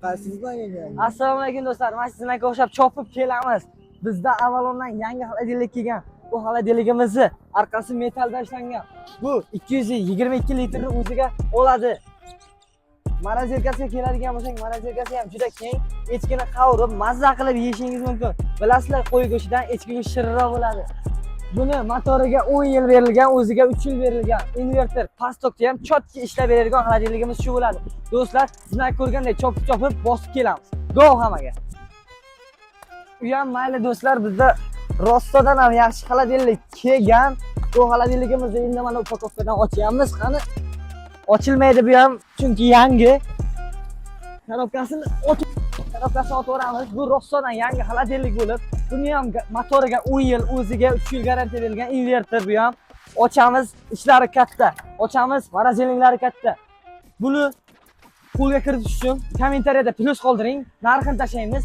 Qaysidan kelgan? Assalomu alaykum do'stlar. Mana sizlarga o'xshab chopib kelamiz. Bizda avvalondan yangi xolodilnik kelgan. Bu xolodilnikimizni orqasi metalldan ishlangan. Bu 222 litrni o'ziga oladi. Morozelkasiga keladigan bo'lsak, morozelkasi ham juda keng. Echkini qovurib, mazza qilib yeyishingiz mumkin. Bilasizlar, qo'y go'shtidan echki go'shti shirinroq bo'ladi. Buni motoriga 10 yil berilgan, o'ziga 3 yil berilgan. Inverter, pastokda ham chotki ishlab beradigan xolodilnikimiz shu bo'ladi. Do'stlar, sizlar ko'rgandek chopib bosib kelamiz. Go hammaga. U ham mayli do'stlar, bizda Rostodan ham yaxshi xolodilnik kelgan. Bu xolodilnikimizni endi mana upakovkadan ochyapmiz. Qani ochilmaydi bu ham, chunki yangi. Korobkasini otvoramiz. Bu Rostodan yangi xolodilnik bo'lib, buni ham motoriga 10 yil, o'ziga 3 yil garantiya berilgan inverter bu ham. Ochamiz, ishlari katta. Ochamiz, morozelniklari katta. Buni qo'lga kiritish uchun kommentariyada plus qoldiring, narxini tashlaymiz.